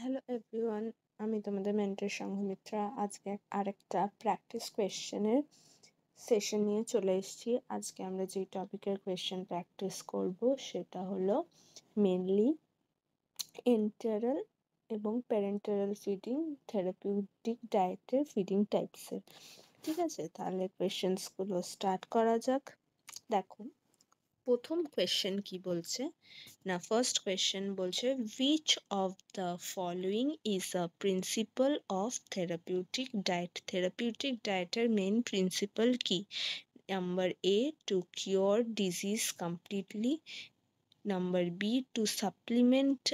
Hello everyone, আমি তোমাদের mentor সংঘমিত্রা। আজকে আরেকটা প্র্যাকটিস কোয়েশ্চেনের সেশন নিয়ে চলে এসেছি। আজকে আমরা যে টপিকের কোয়েশ্চেন প্র্যাকটিস করব সেটা হলো মেনলি এন্টেরাল এবং প্যারেন্টারাল ফিডিং থেরাপিউটিক ডায়েটের ফিডিং টাইপসের। ঠিক আছে, তাহলে কোয়েশ্চেন্সগুলো স্টার্ট করা যাক। দেখো, প্রথম কোয়েশ্চেন কি বলছে না, ফার্স্ট কোয়েশ্চেন বলছে which of the following is a principle of therapeutic diet এর মেন প্রিন্সিপাল কি? Number A, to cure disease completely. Number B, to supplement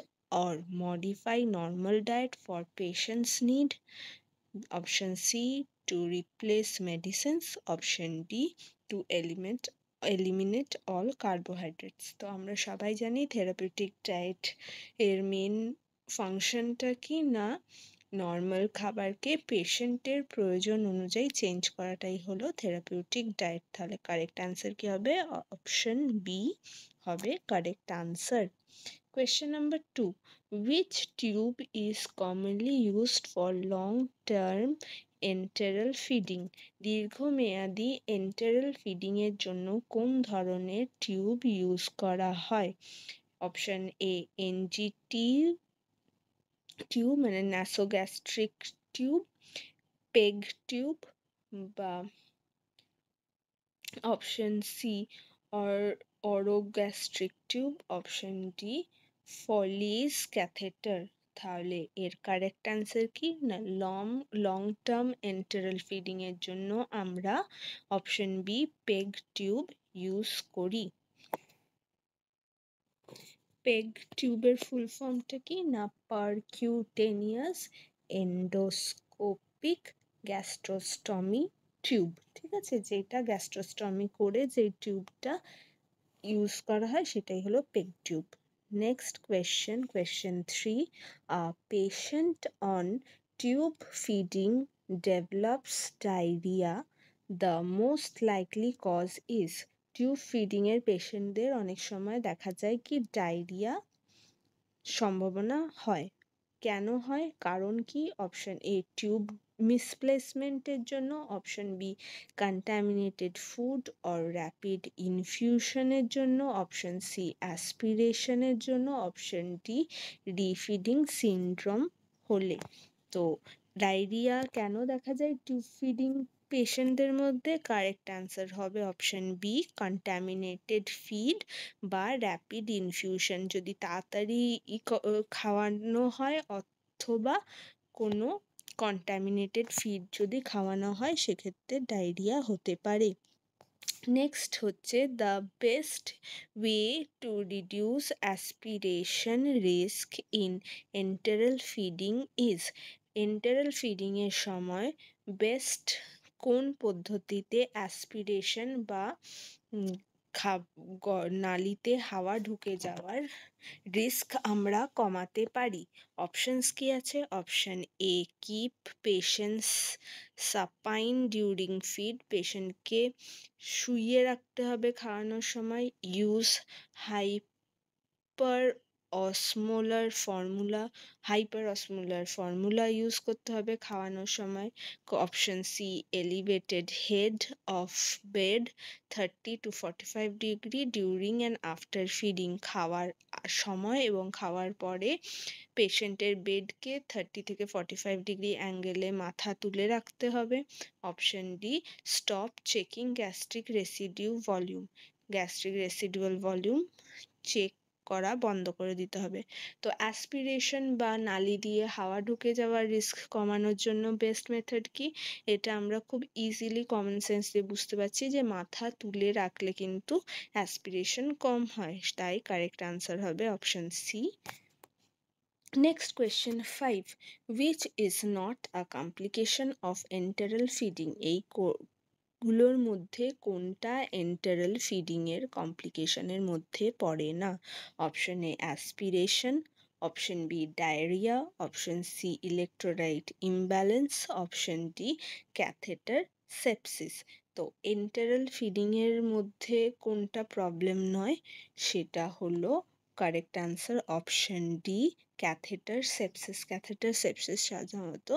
or modify normal diet for patients' need. Option C, to replace medicines. Option D, to eliminate all carbohydrates. তো আমরা সবাই জানি therapeutic diet এর main ফাংশনটা কি না, normal খাবারকে পেশেন্টের প্রয়োজন অনুযায়ী চেঞ্জ করাটাই হলো থেরাপিউটিক ডায়েট। তাহলে কারেক্ট অ্যান্সার কি হবে? অপশন বি হবে correct answer. Question number 2. Which tube is commonly used for long-term enteral feeding? দীর্ঘমেয়াদী enteral feeding এর জন্য কোন ধরনের টিউব ইউজ করা হয়? অপশন এ, এনজিটি টিউব মানে নাসোগ্যাস্ট্রিক টিউব, পেগ টিউব, বা option C orogastric tube, option D Foley's catheter. তাহলে এর কারেক্ট অ্যান্সার কি না, লং টার্ম এন্টেরাল ফিডিং এর জন্য আমরা option B peg tube use করি। পেগ টিউবের ফুল ফর্মটা কি না, পারকিউটেনিয়াস এন্ডোস্কোপিক গ্যাস্ট্রোস্টমি টিউব। ঠিক আছে, যেটা গ্যাস্ট্রোস্টমি করে যে টিউবটা ইউজ করা হয় সেটাই হলো peg tube. Next question 3. A patient on tube feeding develops diarrhea. The most likely cause is. Tube feeding এর পেশেন্টদের অনেক সময় দেখা যায় কি ডায়রিয়া সম্ভাবনা হয়। কেন হয়, কারণ কি? অপশন এ টিউব মিসপ্লেসমেন্টের জন্য, option B contaminated food or rapid ইনফিউশনের জন্য, অপশন সি অ্যাসপিরেশনের জন্য, অপশন ডি রিফিডিং সিনড্রোম হলে। তো ডায়রিয়া কেন দেখা যায় টিউব ফিডিং পেশেন্টদের মধ্যে? কারেক্ট অ্যান্সার হবে অপশন বি কন্টামিনেটেড ফিড বা র্যাপিড ইনফিউশন যদি তাড়াতাড়ি খাওয়ানো হয়, অথবা কোনো কন্টামিনেটেড ফিড যদি খাওয়ানো হয়, সেক্ষেত্রে ডায়রিয়া হতে পারে। নেক্সট হচ্ছে the best way to reduce aspiration risk in enteral feeding is. Enteral ফিডিংয়ের সময় বেস্ট কোন পদ্ধতিতে অ্যাসপিরেশন বা নালিতে হাওয়া ঢুকে যাওয়ার রিস্ক আমরা কমাতে পারি? অপশনস কি আছে? Option A, keep patients supine during feed, পেশেন্টকে শুইয়ে রাখতে হবে খাওয়ানোর সময়। Use hyper osmolar formula use করতে হবে খাওয়ানোর সময়। Option C, elevated head of bed 30 to 45 degree during and after feeding, খাওয়ার সময় এবং খাওয়ার পরে পেশেন্টের বেডকে 30 থেকে 45 ডিগ্রি অ্যাঙ্গেলে মাথা তুলে রাখতে হবে। Option D, stop checking gastric residual volume check করা বন্ধ করে দিতে হবে। তো অ্যাসপিরেশন বা নালি দিয়ে হাওয়া ঢুকে যাওয়ার রিস্ক কমানোর জন্য বেস্ট মেথড কি? এটা আমরা খুব ইজিলি কমন সেন্স দিয়ে বুঝতে পারছি যে মাথা তুলে রাখলে কিন্তু অ্যাসপিরেশন কম হয়, তাই কারেক্ট আনসার হবে option C. Next question 5. Which is not a complication of enteral feeding? এই গুলোর মধ্যে কোনটা এন্টেরাল ফিডিং এর কমপ্লিকেশনের মধ্যে পড়ে না? Option A aspiration, option B diarrhoea, option C electrolyte imbalance, option D catheter sepsis. তো এন্টেরাল ফিডিং এর মধ্যে কোনটা প্রবলেম নয়, সেটা হলো correct answer option D catheter sepsis. Catheter sepsis সাধারণত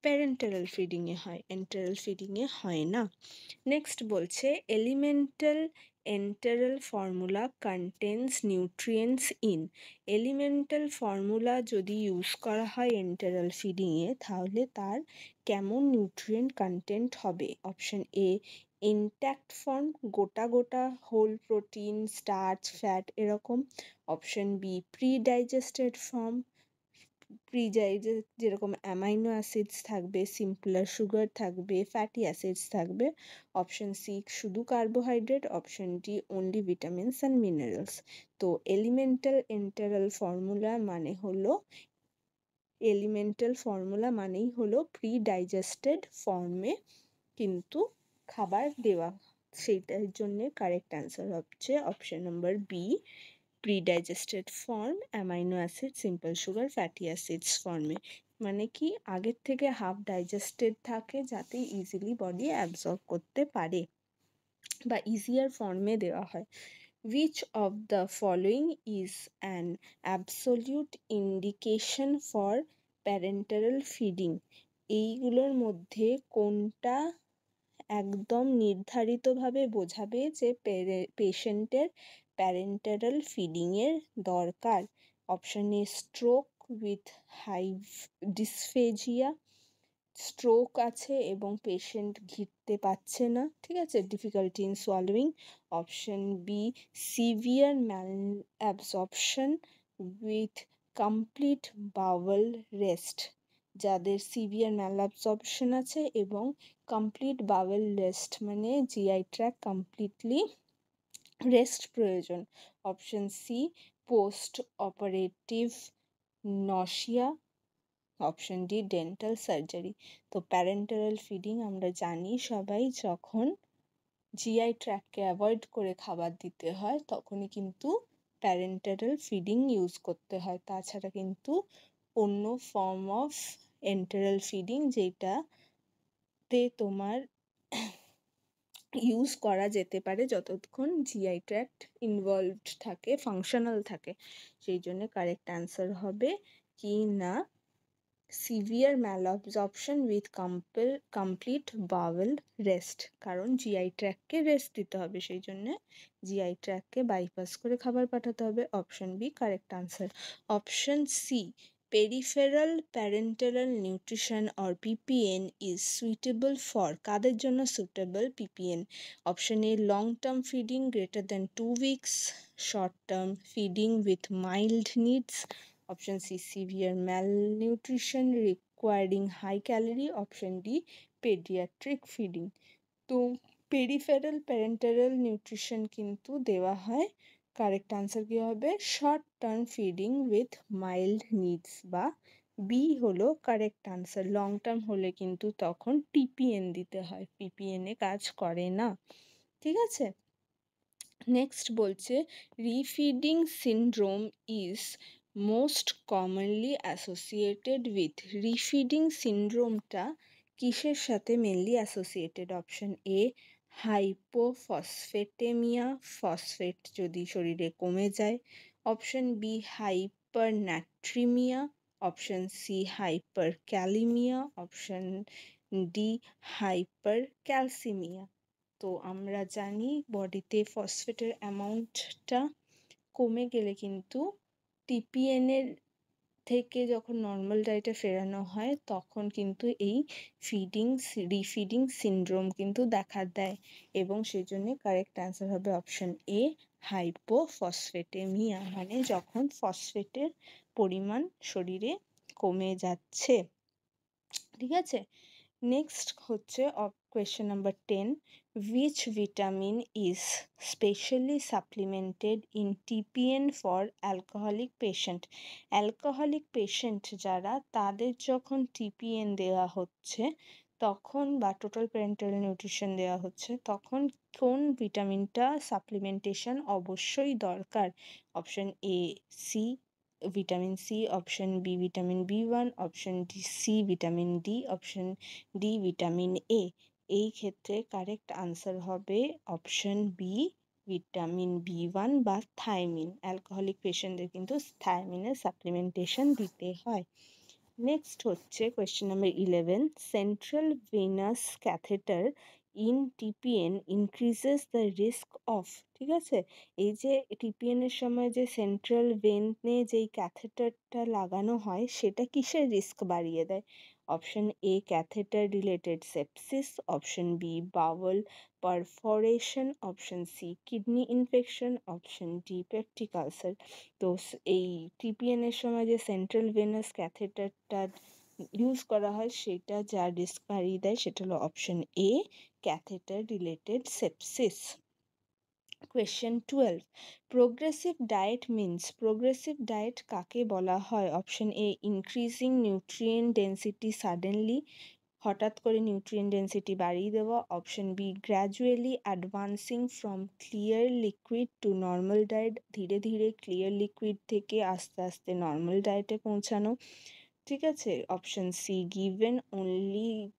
প্যারেন্টারাল ফিডিংয়ে হয়, এন্টারাল ফিডিংয়ে হয় না। নেক্সট বলছে elemental enteral formula contains nutrients in. Elemental formula যদি ইউজ করা হয় এন্টারাল ফিডিংয়ে তাহলে তার কেমন নিউট্রিয়েন্ট কন্টেন্ট হবে? অপশন এ ইনট্যাক্ট ফর্ম, গোটা গোটা হোল প্রোটিন স্টার্চ ফ্যাট এরকম। Option B pre digested form, যেরকম অ্যামাইনো অ্যাসিডস থাকবে, সিম্পলার সুগার থাকবে, ফ্যাটি অ্যাসিডস থাকবে। অপশন সি শুধু carbohydrate. Option D only vitamins and minerals. তো এলিমেন্টাল এন্টারাল ফর্মুলা মানে হলো মানেই হলো প্রি ডাইজেস্টেড ফর্মে কিন্তু খাবার দেওয়া, সেইটার জন্যে কারেক্ট অ্যান্সার হচ্ছে option number B pre digested form, amino acid, simple sugar, fatty acids ফর্মে। মানে কি আগের থেকে হাফ ডাইজেস্টেড থাকে যাতে ইজিলি বডি অ্যাবজর্ব করতে পারে বা ইজিয়ার ফর্মে দেওয়া হয়। Which of the following is an absolute indication for parenteral feeding? এইগুলোর মধ্যে কোনটা একদম নির্ধারিতভাবে বোঝাবে যে পেশেন্টের প্যারেন্টারাল ফিডিংয়ের দরকার? Option A stroke with high dysphagia, stroke আছে এবং পেশেন্ট ঘিরতে পারছে না, ঠিক আছে, difficulty in swallowing. Option B severe malabsorption with complete bowel rest, যাদের সিভিয়ার ম্যাল অ্যাবজর্পশন আছে এবং কমপ্লিট বাওয়েল রেস্ট মানে জিআই ট্র্যাক কমপ্লিটলি রেস্ট প্রয়োজন। Option C post operative nausea. Option D dental surgery. তো parenteral feeding আমরা জানি সবাই যখন জিআই ট্র্যাককে অ্যাভয়েড করে খাবার দিতে হয় তখনই কিন্তু প্যারেন্টারাল ফিডিং ইউজ করতে হয়। তাছাড়া কিন্তু অন্য ফর্ম অফ এন্টারাল ফিডিং যেটাতে তোমার ইউজ করা যেতে পারে যতক্ষণ জিআই ট্র্যাক্ট ইনভলভড থাকে, ফাংশনাল থাকে। সেই জন্য কারেক্ট অ্যান্সার হবে কি না severe malabsorption with complete bowel rest, কারণ জিআই ট্র্যাককে রেস্ট দিতে হবে, সেই জন্য জিআই ট্র্যাককে বাইপাস করে খাবার পাঠাতে হবে। Option B correct answer. Option C peripheral parenteral nutrition or PPN is suitable for, কাদের জন্য suitable PPN? Option A long term feeding greater than 2 weeks, short term feeding with mild needs. Option C severe malnutrition requiring high calorie. Option D paediatric feeding. তো peripheral parenteral nutrition কিন্তু দেওয়া হয়, correct answer কী হবে short term feeding with mild needs বা B হলো correct answer. Long term হলে কিন্তু তখন টিপিএন দিতে হয়, পিপিএনে কাজ করে না, ঠিক আছে। নেক্সট বলছে refeeding syndrome is most commonly associated with. Refeeding সিনড্রোমটা কিসের সাথে mainly associated? Option A hypophosphataemia, phosphate যদি শরীরে কমে যায়। Option B hypernatraemia. Option C hyperkalaemia. Option D hypercalcaemia. তো আমরা জানি বডিতে ফসফেটের অ্যামাউন্টটা কমে গেলে কিন্তু টিপিএনের থেকে যখন নর্মাল ডায়েটে ফেরানো হয় তখন কিন্তু এই রিফিডিং সিনড্রোম কিন্তু দেখা দেয় এবং সেই জন্যে কারেক্ট অ্যান্সার হবে অপশন এ হাইপোফসফেটেমিয়া, মানে যখন ফসফেটের পরিমাণ শরীরে কমে যাচ্ছে, ঠিক আছে। নেক্সট হচ্ছে question number 10, which vitamin is specially supplemented in TPN for alcoholic patient? Alcoholic patient যারা তাদের যখন টিপিএন দেওয়া হচ্ছে তখন বা টোটাল প্যারেন্টাল নিউট্রিশন দেওয়া হচ্ছে তখন কোন ভিটামিনটা সাপ্লিমেন্টেশন অবশ্যই দরকার? Option A C vitamin C, option B vitamin B1, option C vitamin D, option D vitamin A. এই ক্ষেত্রে কারেক্ট আনসার হবে অপশন বি ভিটামিন B1 বা থাইমিন। অ্যালকোহলিক পেশেন্টদের কিন্তু থাইমিনের সাপ্লিমেন্টেশন দিতে হয়। নেক্সট হচ্ছে question number 11, central venous catheter in TPN increases the risk of. ঠিক আছে, এই যে টিপিএন এর সময় যে সেন্ট্রাল ভেনে যেই ক্যাথেটারটা লাগানো হয় সেটা কিসের রিস্ক বাড়িয়ে দেয়? Option A catheter related sepsis, option B bowel perforation, option C kidney infection, option D peptic ulcer. তো এই টিপিএন এর সময় যে সেন্ট্রাল ভেনাস ক্যাথেটারটা ইউজ করা হয় সেটা যা রিস্ক বাড়িয়ে দেয় সেটা হলো option A catheter related sepsis. Question 12, progressive diet means, progressive diet কাকে বলা হয়? Option A increasing nutrient density suddenly, হঠাৎ করে নিউট্রিয়েন্ট ডেন্সিটি বাড়িয়ে দেওয়া, option B gradually advancing from clear liquid to normal diet, ধীরে ধীরে ক্লিয়ার লিকুইড থেকে আস্তে আস্তে নর্মাল ডায়েটে পৌঁছানো, ঠিক আছে, option C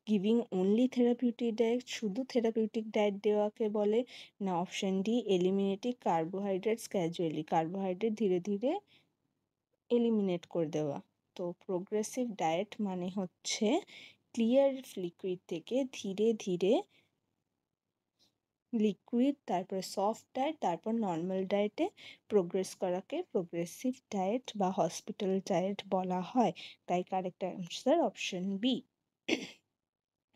giving only therapeutic diet, শুধু থেরাপিউটিক ডায়েট দেওয়াকে বলে, না option D eliminating carbohydrates gradually, carbohydrate ধীরে ধীরে এলিমিনেট করে দেওয়া। তো প্রোগ্রেসিভ ডায়েট মানে হচ্ছে ক্লিয়ার লিকুইড থেকে ধীরে ধীরে লিকুইড, তারপর সফট ডায়েট, তারপর নর্মাল ডায়েটে প্রোগ্রেস করাকে প্রোগ্রেসিভ ডায়েট বা হসপিটাল ডায়েট বলা হয়। তাই correct answer option B.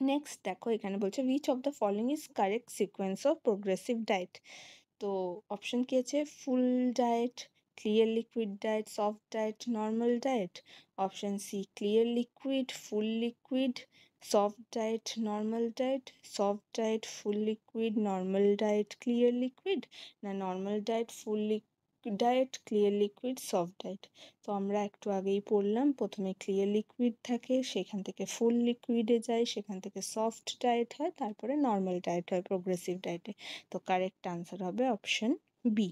Next দেখো এখানে বলছে which of the following is correct sequence of progressive diet. তো অপশন কি আছে? Full diet, clear liquid diet, soft diet, normal diet. Option C clear liquid, full liquid, soft diet, normal diet, soft diet, full liquid, normal diet, clear liquid, না normal diet, full diet, clear liquid, soft diet. তো আমরা একটু আগেই পড়লাম, প্রথমে clear liquid থাকে, সেখান থেকে ফুল লিকুইডে যায়, সেখান থেকে সফট ডায়েট হয়, তারপরে নর্মাল ডায়েট হয় প্রোগ্রেসিভ ডায়েটে। তো কারেক্ট আনসার হবে option B.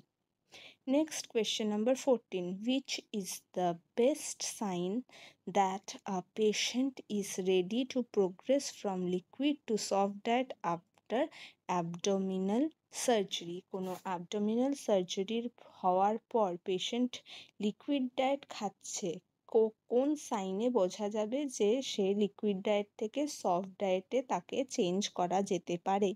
Next question number 14, which is the best sign that a patient is ready to progress from liquid to soft diet after abdominal surgery? কোনো abdominal surgery হওয়ার পর patient liquid diet খাচ্ছে, কোন সাইনে বোঝা যাবে যে সে লিকুইড ডায়েট থেকে সফট ডায়েটে তাকে চেঞ্জ করা যেতে পারে?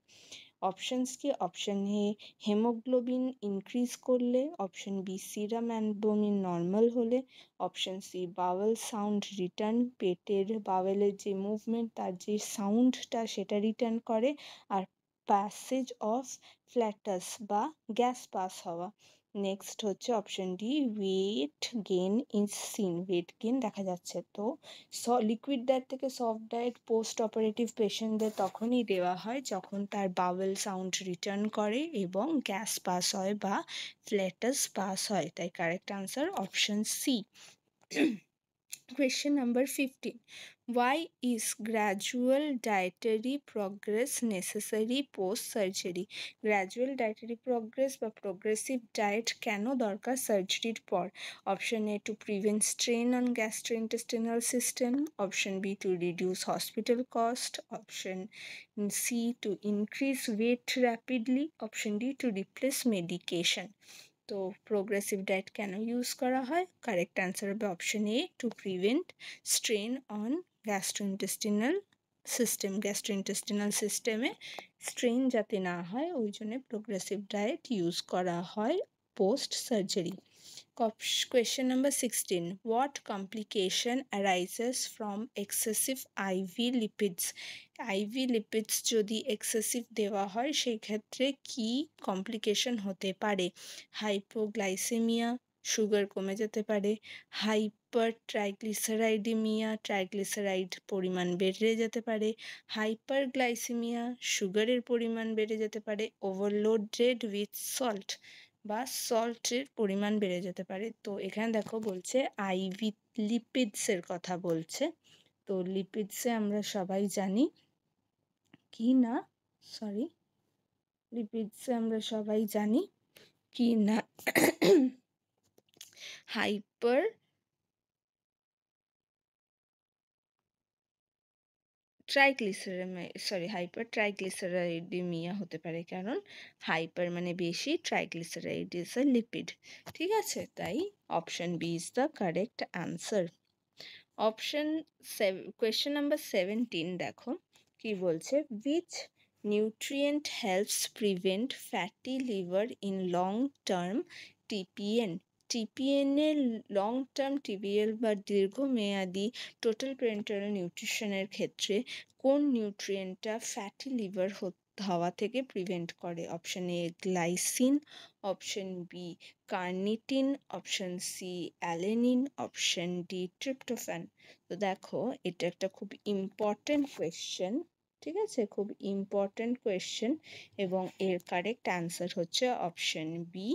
অপশনস কি? অপশন এ হেমোগ্লোবিন ইনক্রিজ করলে, option B serum albumin normal হলে, option C bowel sound return, পেটের বাওয়েলের যে মুভমেন্ট তার যে সাউন্ডটা সেটা রিটার্ন করে, আর প্যাসেজ অফ ফ্ল্যাটাস বা গ্যাস পাস হওয়া। নেক্সট হচ্ছে option D weight gain is seen, weight gain দেখা যাচ্ছে। তো লিকুইড ডায়েট থেকে সফট ডায়েট পোস্ট অপারেটিভ পেশেন্টদের তখনই দেওয়া হয় যখন তার বাওয়েল সাউন্ড রিটার্ন করে এবং গ্যাস পাস হয় বা ফ্ল্যাটাস পাস হয়। তাই correct answer option C. Question number 15, why is gradual dietary progress necessary post surgery? Gradual dietary progress বা প্রোগ্রেসিভ ডায়েট কেন দরকার সার্জারির পর? Option A to prevent strain on gastrointestinal system, option B to reduce hospital cost, option C to increase weight rapidly, option D to replace medication. তো progressive diet কেন use করা হয়? Correct answer হবে option A to prevent strain on gastrointestinal system, gastrointestinal সিস্টেমে strain যাতে না হয় ওই জন্য প্রোগ্রেসিভ ডায়েট ইউজ করা হয় post surgery. Question number 16, what complication arises from excessive IV lipids? IV lipids যদি এক্সেসিভ দেওয়া হয় সেই ক্ষেত্রে কি কমপ্লিকেশন হতে পারে? হাইপোগ্লাইসেমিয়া, সুগার কমে যেতে পারে, হাইপার ট্রাইগ্লিসারাইডেমিয়া, ট্রাইগ্লিসারাইড পরিমাণ বেড়ে যেতে পারে, হাইপার গ্লাইসেমিয়া, সুগারের পরিমাণ বেড়ে যেতে পারে, ওভারলোডেড উইথ সল্ট বা সল্টের পরিমাণ বেড়ে যেতে পারে। তো এখানে দেখো বলছে আইভি লিপিডসের কথা বলছে। তো লিপিডসে আমরা সবাই জানি কি না, সরি, লিপিডসে আমরা সবাই জানি কি না হাইপার হাইপারট্রাইগ্লিসারাইডেমিয়া হতে পারে, কারণ হাইপার মানে বেশি, ট্রাইগ্লিসারাইড ইজ আ লিপিড। ঠিক আছে, তাই option B is the correct answer. Question number 17 দেখো কি বলছে, which nutrient helps prevent fatty liver in long term TPN. TPN এর লং টার্ম টিবিএল বা দীর্ঘমেয়াদী টোটাল প্যারেন্টাল নিউট্রিশনের ক্ষেত্রে কোন নিউট্রিয়েন্টটা ফ্যাটি লিভার হওয়া থেকে প্রিভেন্ট করে? Option A glycine, option B carnitine, option C alanine, option D tryptophan. তো দেখো এটা একটা খুব ইম্পর্টেন্ট কোয়েশ্চেন, ঠিক আছে, খুব ইম্পর্টেন্ট কোয়েশ্চেন, এবং এর কারেক্ট অ্যান্সার হচ্ছে অপশন বি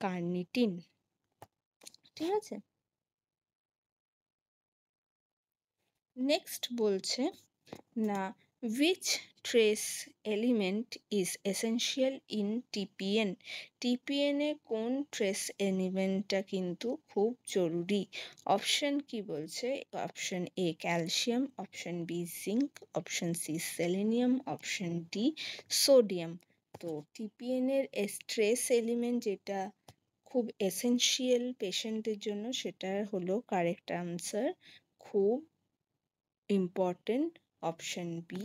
কার্নিটিন। ঠিক আছে, নেক্সট বলছে না, which trace element is essential in TPN? TPN এ কোন ট্রেস এলিমেন্টটা কিন্তু খুব জরুরি? অপশন কি বলছে, option A calcium, option B zinc, option C selenium, option D sodium. তো টিপিএন এর ট্রেস এলিমেন্ট যেটা খুব এসেনশিয়াল পেশেন্টের জন্য, সেটা হলো কারেক্ট আনসার, খুব ইম্পর্টেন্ট, অপশন বি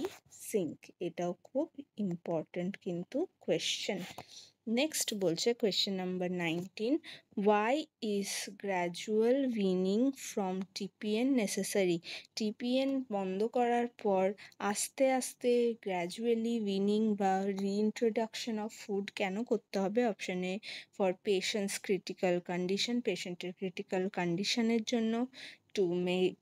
সিঙ্ক। এটাও খুব ইম্পর্টেন্ট কিন্তু কোয়েশ্চেন। নেক্সট বলছে question number 19, why is gradual weaning from TPN necessary? TPN বন্ধ করার পর আস্তে আস্তে গ্র্যাজুয়ালি উইনিং বা রিইন্ট্রোডাকশন অফ ফুড কেন করতে হবে? Option A for patients critical condition, পেশেন্টের ক্রিটিক্যাল কন্ডিশনের জন্য, to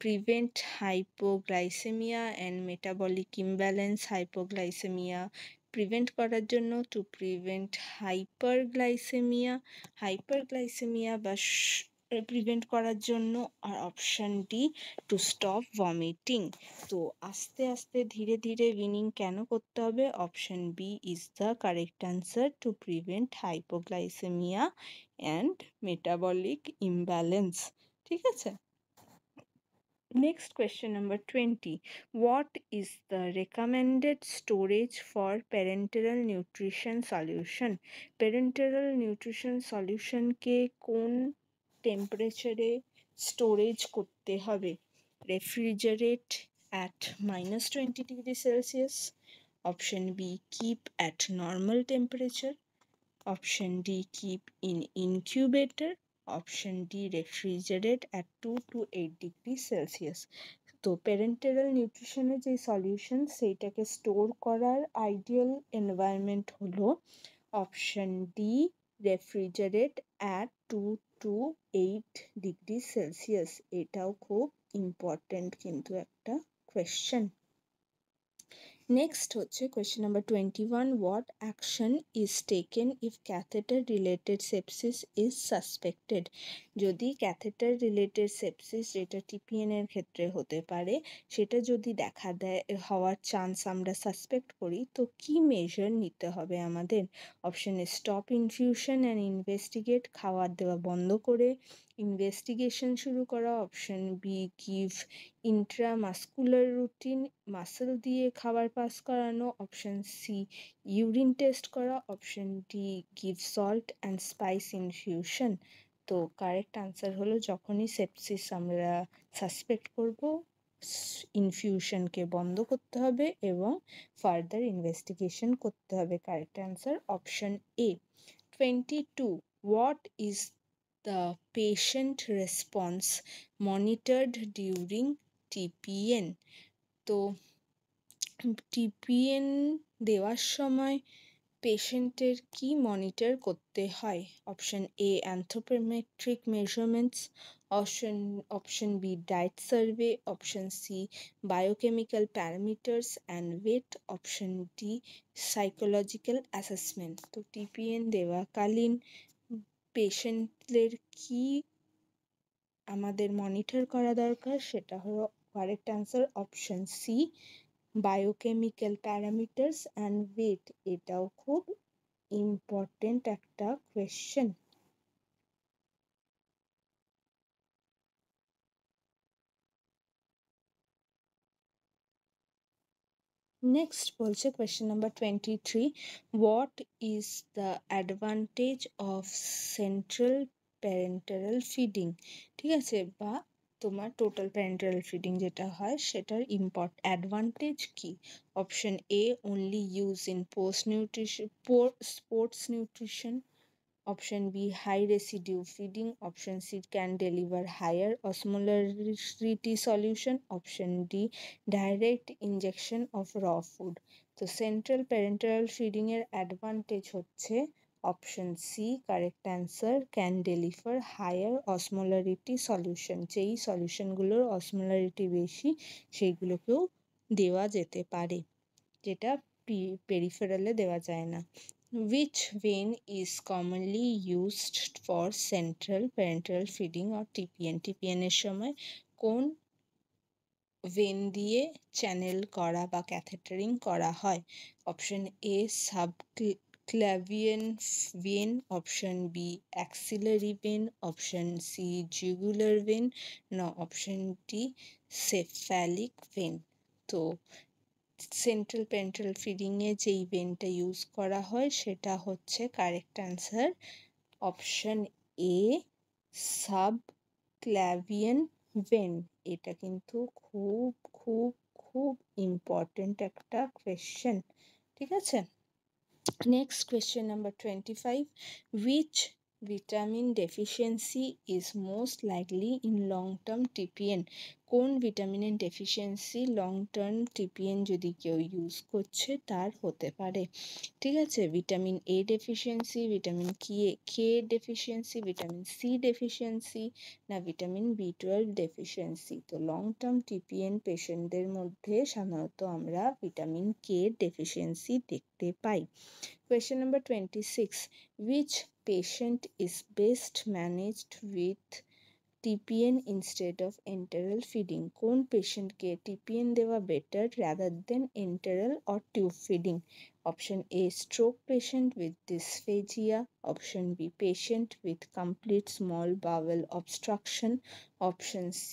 prevent hypoglycemia and metabolic imbalance, hypoglycemia prevent করার জন্য, টু প্রিভেন্ট হাইপারগ্লাইসেমিয়া বা প্রিভেন্ট করার জন্য, আর option D to stop vomiting. তো আস্তে আস্তে ধীরে ধীরে উইনিং কেন করতে হবে? Option B is the correct answer, to prevent hypoglycaemia and metabolic imbalance. ঠিক আছে, next question number 20, what is the recommended storage for parenteral nutrition solution? parenteral nutrition solution কে কোন টেম্পারেচারে স্টোরেজ করতে হবে? refrigerate at -20 degree Celsius, option B keep at normal temperature, option D keep in incubator, option D refrigerate at 2 to 8 degree Celsius. তো parental নিউট্রিশনের যে solution সেইটাকে store করার ideal environment হলো option D refrigerate at 2 to 8 degree Celsius. এটাও খুব important কিন্তু একটা কোয়েশ্চেন। নেক্সট হচ্ছে question number 21, what action is taken if catheter related sepsis is suspected? যদি ক্যাথেটার রিলেটেড সেপসিস, যেটা টিপিএন এর ক্ষেত্রে হতে পারে, সেটা যদি দেখা দেয় হওয়ার চান্স আমরা সাসপেক্ট করি, তো কি মেজার নিতে হবে আমাদের? Option A stop infusion and investigate, খাওয়ার দেওয়া বন্ধ করে ইনভেস্টিগেশন শুরু করা, option B give intramuscular routine, muscle দিয়ে খাবার পাস করানো, অপশন সি ইউরিন টেস্ট করা, option D give salt and spice infusion. তো কারেক্ট আনসার হলো যখনই সেপসিস আমরা সাসপেক্ট করব, ইনফিউশনকে বন্ধ করতে হবে এবং ফার্দার ইনভেস্টিগেশন করতে হবে। Correct answer option A. 22, what is the patient response monitored during TPN? তো টিপিএন দেওয়ার সময় পেশেন্টের কি মনিটর করতে হয়? Option A anthropometric measurements, option B diet survey, option C biochemical parameters and weight, option D psychological assessment. তো TPN দেওয়াকালীন পেশেন্টের কি আমাদের মনিটর করা দরকার, সেটা হলো correct answer option C biochemical parameters and weight. এটাও খুব ইম্পর্টেন্ট একটা কোয়েশ্চেন। নেক্সট বলছে question number 23, what is the advantage of central parental feeding? ঠিক আছে, বা তোমার টোটাল প্যারেন্টাল ফিডিং যেটা হয় সেটার অ্যাডভান্টেজ কি? Option A, only use in post nutrition sports nutrition. Option B, high residue feeding. Option C, can deliver higher osmolarity solution. Option D, direct injection of raw food. তো central parental feeding এর advantage হচ্ছে option C, correct answer, can deliver higher osmolarity solution. যেই সলিউশনগুলোর osmolarity বেশি সেইগুলোকেও দেওয়া যেতে পারে, যেটা পেরিফেরালে দেওয়া যায় না। Which vein is commonly used for central parenteral feeding or TPN? TPN এর সময় কোন ভেন দিয়ে চ্যানেল করা বা ক্যাথেটারিং করা হয়? Option A, subclavian vein. Option B, axillary vein. Option C, jugular vein. না অপশন ডি, সেফালিক ভেন। তো সেন্ট্রাল প্যারেন্টাল ফিডিংয়ে যেই ভেনটা ইউজ করা হয় সেটা হচ্ছে correct answer option A, subclavian vein. এটা কিন্তু খুব খুব খুব ইম্পর্টেন্ট একটা কোয়েশ্চেন, ঠিক আছে। Next question number 25, which vitamin deficiency is most likely in long term TPN? কোন ভিটামিনের ডেফিসিয়েন্সি লং টার্ম টিপিএন যদি কেউ ইউজ করছে তার হতে পারে? ঠিক আছে, vitamin A deficiency, vitamin K deficiency, vitamin C deficiency, না ভিটামিন বি12 ডেফিসিয়েন্সি? তো লং টার্ম টিপিএন পেশেন্টদের মধ্যে সাধারণত আমরা ভিটামিন কে ডেফিসিয়েন্সি দেখতে পাই। Question number 26, which patient is best managed with TPN instead of enteral feeding? কোন পেশেন্টকে TPN দেওয়া better rather than enteral or tube feeding? Option A, stroke patient with dysphagia. Option B, patient with complete small bowel obstruction. Option C,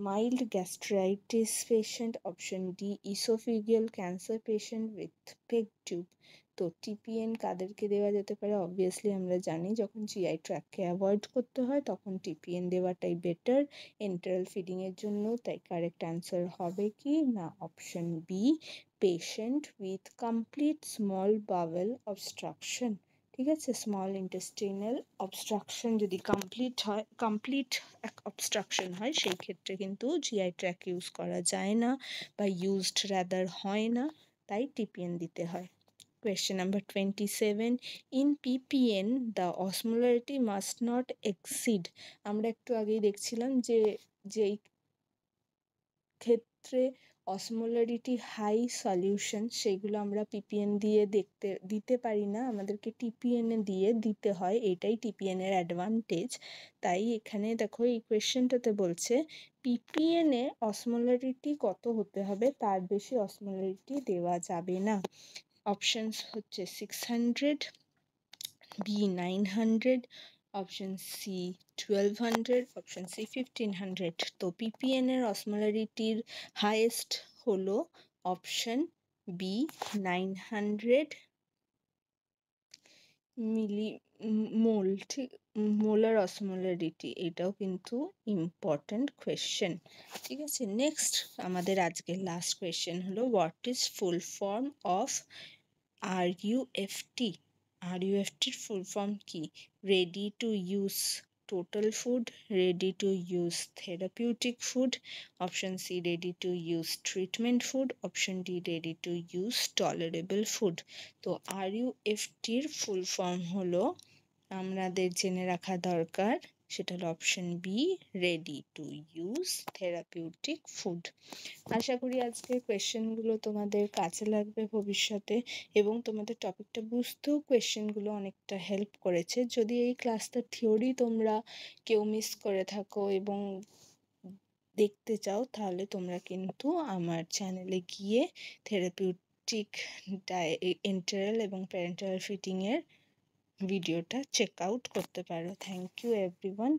mild gastritis patient. Option D, esophageal cancer patient with PEG tube. তো TPN কাদেরকে দেওয়া যেতে পারে? Obviously আমরা জানি যখন GI ট্র্যাককে avoid করতে হয় তখন টিপিএন দেওয়াটাই বেটার এন্টারাল ফিডিং এর জন্য। তাই কারেক্ট অ্যান্সার হবে কি না option B, patient with complete small bowel obstruction. ঠিক আছে, স্মল ইন্টেস্টিনাল অবস্ট্রাকশন যদি কমপ্লিট অবস্ট্রাকশন হয় সেই ক্ষেত্রে কিন্তু জিআই ট্র্যাক ইউজ করা যায় না বা ইউজড রাদার হয় না, তাই টিপিএন দিতে হয়। Question number 27, in PPN the osmolarity must not exceed. আমরা একটু আগেই দেখছিলাম যে যেই ক্ষেত্রে অসমোলারিটি হাই সলিউশন সেইগুলো আমরা পিপিএন দিয়ে দিতে পারি না, আমাদেরকে টিপিএন দিয়ে দিতে হয়, এটাই টিপিএন এর অ্যাডভান্টেজ। তাই এখানে দেখো এই কোয়েশ্চেনটাতে বলছে পিপিএন এ অসমোলারিটি কত হতে হবে, তার বেশি অসমোলারিটি দেওয়া যাবে না। অপশনস হচ্ছে 600, B 900, option C 1200, option C 1500। তো পিপিএন এর অসমোলারিটির হাইয়েস্ট হলো অপশন বি 900 মোল, ঠিক, মোলার অসমোলারিটি। এটাও কিন্তু ইম্পর্টেন্ট কোয়েশ্চেন, ঠিক আছে। নেক্সট আমাদের আজকের লাস্ট কোয়েশ্চেন হলো what is full form of RUFT? RUFTর ফুল ফর্ম কি? Ready to use total food, ready to use therapeutic food, option C ready to use treatment food, option D ready to use tolerable food. তো RUFTর full form হলো, আমাদের জেনে রাখা দরকার, সেটা হলো option B, ready to use therapeutic food. আশা করি আজকের কোয়েশ্চেনগুলো তোমাদের কাজে লাগবে ভবিষ্যতে এবং তোমাদের টপিকটা বুঝতেও কোয়েশ্চেনগুলো অনেকটা হেল্প করেছে। যদি এই ক্লাসটা থিওরি তোমরা কেউ মিস করে থাকো এবং দেখতে চাও তাহলে তোমরা কিন্তু আমার চ্যানেলে গিয়ে থেরাপিউটিক এন্টারাল এবং প্যারেন্টাল ফিডিংয়ের ভিডিওটা চেক আউট করতে পারো। Thank you everyone.